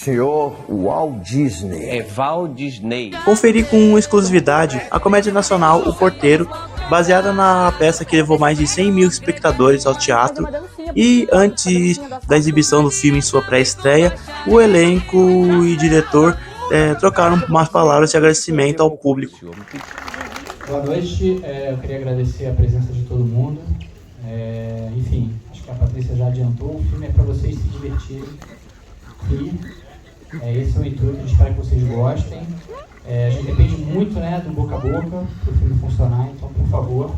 senhor Walt Disney. É Walt Disney. Conferi com exclusividade a comédia nacional O Porteiro, baseada na peça que levou mais de 100 mil espectadores ao teatro. E antes da exibição do filme em sua pré-estreia, o elenco e diretor trocaram umas palavras de agradecimento ao público. Boa noite, eu queria agradecer a presença de todo mundo. Enfim, acho que a Patrícia já adiantou, o filme é para vocês se divertirem. Esse é o intuito, a gente espera que vocês gostem. A gente depende muito, do boca a boca para o filme funcionar, então por favor,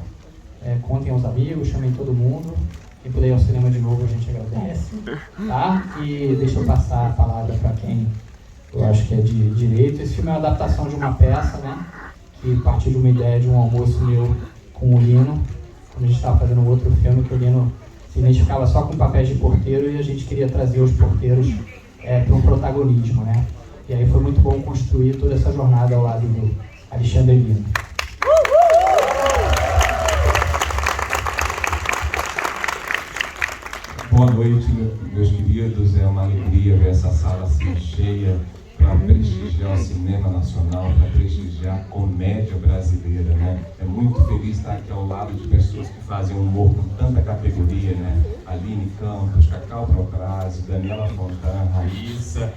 contem aos amigos, chamem todo mundo. Quem puder ir ao cinema de novo a gente agradece, tá? E deixa eu passar a palavra para quem eu acho que é de direito. Esse filme é uma adaptação de uma peça, que partiu de uma ideia de um almoço meu com o Lino, quando a gente estava fazendo um outro filme, que o Lino se identificava só com papéis de porteiro e a gente queria trazer os porteiros para um protagonismo, E aí foi muito bom construir toda essa jornada ao lado do Alexandre Lino. Boa noite, meus queridos. É uma alegria ver essa sala assim cheia para prestigiar o cinema nacional, para prestigiar a comédia brasileira, É muito feliz estar aqui ao lado de pessoas que fazem humor com tanta categoria, Aline Campos, Cacau Protrazzi, Daniela Fontana, Raíssa,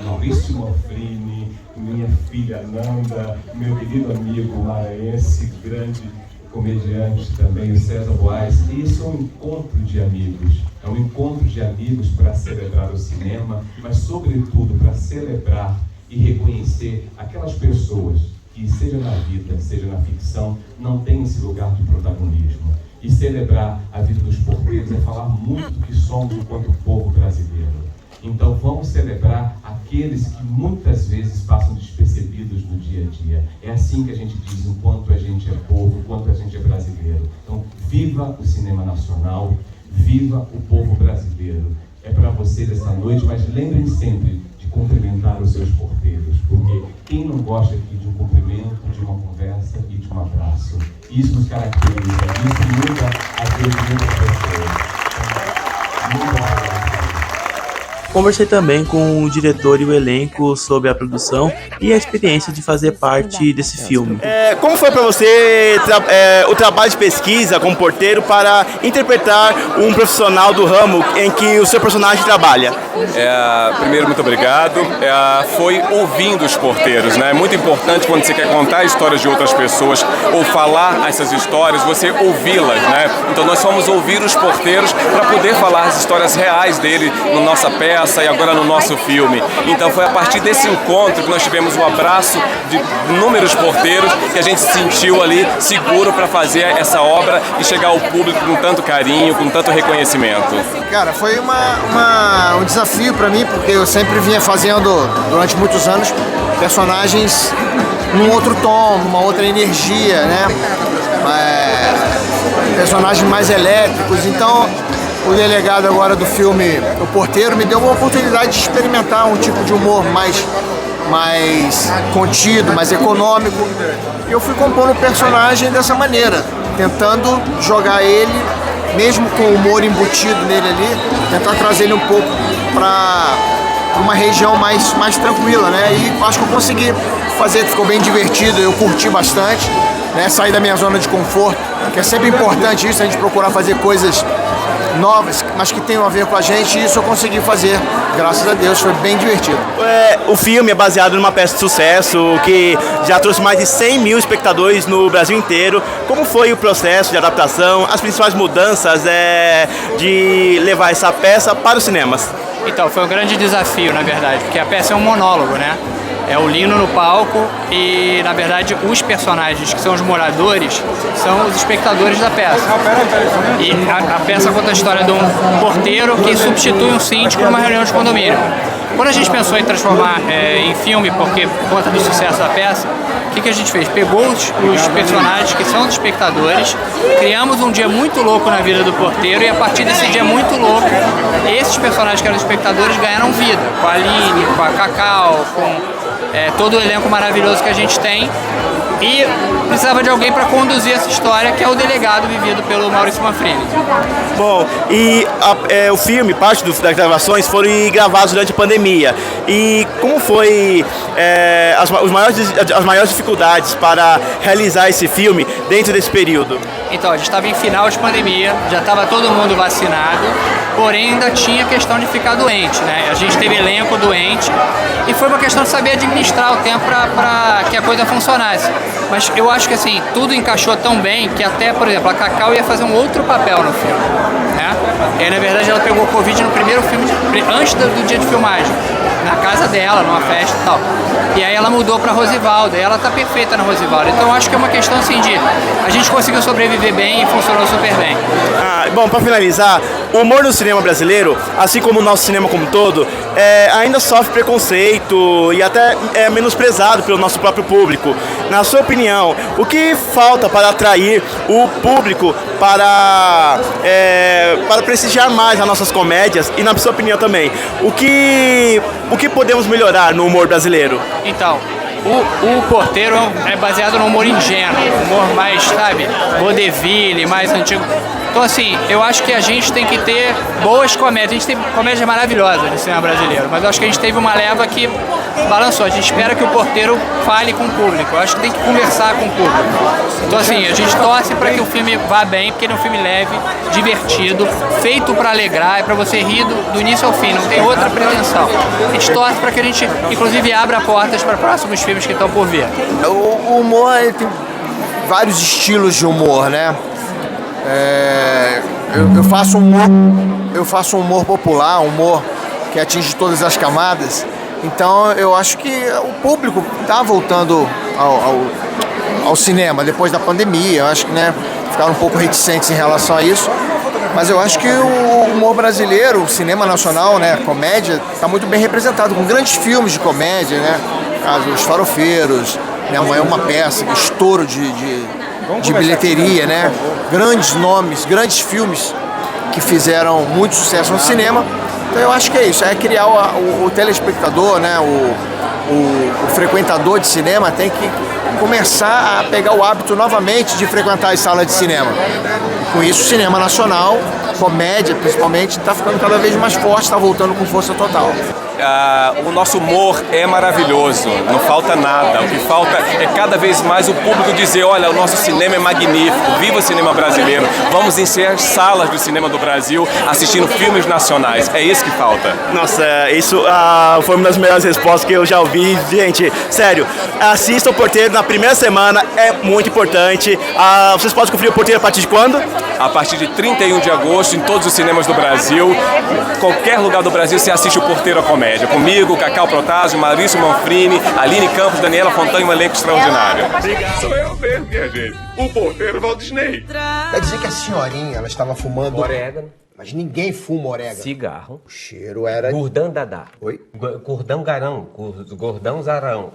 Maurício Manfrini, minha filha Nanda, meu querido amigo maranhense, grande comediante também, o César Boaz. Isso é um encontro de amigos. É um encontro de amigos para celebrar o cinema, mas sobretudo para celebrar e reconhecer aquelas pessoas que, seja na vida, seja na ficção, não têm esse lugar de protagonismo. E celebrar a vida dos porteiros é falar muito do que somos enquanto povo brasileiro. Então vamos celebrar aqueles que muitas vezes passam despercebidos no dia a dia. É assim que a gente diz o quanto a gente é povo, o quanto a gente é brasileiro. Então viva o cinema nacional, viva o povo brasileiro. É para vocês essa noite, mas lembrem sempre de cumprimentar os seus porteiros, porque quem não gosta aqui de um cumprimento, de uma conversa e de um abraço? Isso nos caracteriza, isso muda a vida de muitas pessoas. Muito obrigado. Conversei também com o diretor e o elenco sobre a produção e a experiência de fazer parte desse filme. Como foi para você o trabalho de pesquisa como porteiro para interpretar um profissional do ramo em que o seu personagem trabalha? Primeiro, muito obrigado. Foi ouvindo os porteiros, É muito importante quando você quer contar histórias de outras pessoas ou falar essas histórias, você ouvi-las, Então nós fomos ouvir os porteiros para poder falar as histórias reais dele na nossa peça e agora no nosso filme. Então foi a partir desse encontro que nós tivemos um abraço de inúmeros porteiros que a gente se sentiu ali seguro para fazer essa obra e chegar ao público com tanto carinho, com tanto reconhecimento. Cara, foi um desafio para mim, porque eu sempre vinha fazendo, durante muitos anos, personagens num outro tom, numa outra energia, personagens mais elétricos. Então o delegado agora do filme O Porteiro me deu uma oportunidade de experimentar um tipo de humor mais contido, mais econômico. E eu fui compondo o personagem dessa maneira, tentando jogar ele, mesmo com o humor embutido nele ali, tentar trazer ele um pouco para uma região mais tranquila, E acho que eu consegui fazer, ficou bem divertido, eu curti bastante, sair da minha zona de conforto, que é sempre importante isso, a gente procurar fazer coisas novas, mas que tenham a ver com a gente, e isso eu consegui fazer, graças a Deus, foi bem divertido. O filme é baseado numa peça de sucesso que já trouxe mais de 100 mil espectadores no Brasil inteiro. Como foi o processo de adaptação, as principais mudanças de levar essa peça para os cinemas? Então, foi um grande desafio, na verdade, porque a peça é um monólogo, É o Lino no palco e, na verdade, os personagens, que são os moradores, são os espectadores da peça. E a peça conta a história de um porteiro que substitui um síndico numa reunião de condomínio. Quando a gente pensou em transformar em filme, porque por conta do sucesso da peça, o que a gente fez? Pegou os personagens que são os espectadores, criamos um dia muito louco na vida do porteiro, e a partir desse dia muito louco, esses personagens que eram espectadores ganharam vida, com a Aline, com a Cacau, com todo o elenco maravilhoso que a gente tem, e precisava de alguém para conduzir essa história, que é o delegado vivido pelo Maurício Manfrini. Bom, e o filme, parte das gravações foram gravadas durante a pandemia. pandemia. E como foi as maiores dificuldades para realizar esse filme dentro desse período? Então, a gente estava em final de pandemia, já estava todo mundo vacinado, porém ainda tinha questão de ficar doente, né? A gente teve elenco doente e foi uma questão de saber administrar o tempo para que a coisa funcionasse. Mas eu acho que assim, tudo encaixou tão bem que até, por exemplo, a Cacau ia fazer um outro papel no filme, né? E aí, na verdade, ela pegou Covid no primeiro filme, antes do dia de filmagem, na casa dela, numa festa e tal. E aí ela mudou pra Rosivalda, e ela tá perfeita na Rosivalda. Então eu acho que é uma questão assim de a gente conseguiu sobreviver bem e funcionou super bem. Bom, para finalizar, o humor no cinema brasileiro, assim como o nosso cinema como um todo, ainda sofre preconceito e até é menosprezado pelo nosso próprio público. Na sua opinião, o que falta para atrair o público para prestigiar mais as nossas comédias e, na sua opinião também, o que podemos melhorar no humor brasileiro? Então, o Porteiro é baseado no humor ingênuo, humor mais, sabe, vaudeville, mais antigo. Então, assim, eu acho que a gente tem que ter boas comédias. A gente tem comédias maravilhosas no cinema brasileiro, mas eu acho que a gente teve uma leva que balançou. A gente espera que o Porteiro fale com o público. Eu acho que tem que conversar com o público. Então, assim, a gente torce para que o filme vá bem, porque ele é um filme leve, divertido, feito para alegrar, é para você rir do início ao fim, não tem outra pretensão. A gente torce para que a gente, inclusive, abra portas para próximos filmes que estão por vir. O humor, ele tem vários estilos de humor, né? Eu faço um humor popular, um humor que atinge todas as camadas. Então eu acho que o público está voltando ao cinema depois da pandemia. Eu acho que, né, ficaram um pouco reticentes em relação a isso. Mas eu acho que o humor brasileiro, o cinema nacional, né, comédia, está muito bem representado, com grandes filmes de comédia, né? Caso Os Farofeiros, Minha Mãe é uma Peça, estouro de bilheteria, né? Grandes nomes, grandes filmes que fizeram muito sucesso no cinema. Então eu acho que é isso, é criar o telespectador, né? O frequentador de cinema tem que começar a pegar o hábito novamente de frequentar as salas de cinema. E com isso, o cinema nacional, comédia principalmente, está ficando cada vez mais forte, está voltando com força total. O nosso humor é maravilhoso, não falta nada. O que falta é cada vez mais o público dizer: olha, o nosso cinema é magnífico, viva o cinema brasileiro, vamos encher as salas do cinema do Brasil assistindo filmes nacionais. É isso que falta. Nossa, isso foi uma das melhores respostas que eu já ouvi. Gente, sério, assista o Porteiro na primeira semana, é muito importante. Vocês podem conferir o Porteiro a partir de quando? A partir de 31 de agosto, em todos os cinemas do Brasil, qualquer lugar do Brasil, você assiste o Porteiro a Comédia. Comigo, Cacau Protásio, Maurício Manfrini, Aline Campos, Daniela Fontana e um elenco extraordinário. Sou eu mesmo, minha gente. O Porteiro Walt Disney. Quer dizer que a senhorinha, ela estava fumando... Orégano. Mas ninguém fuma orégano. Cigarro. O cheiro era... Gordão dadá. Oi? Gordão garão. Gordão zarão.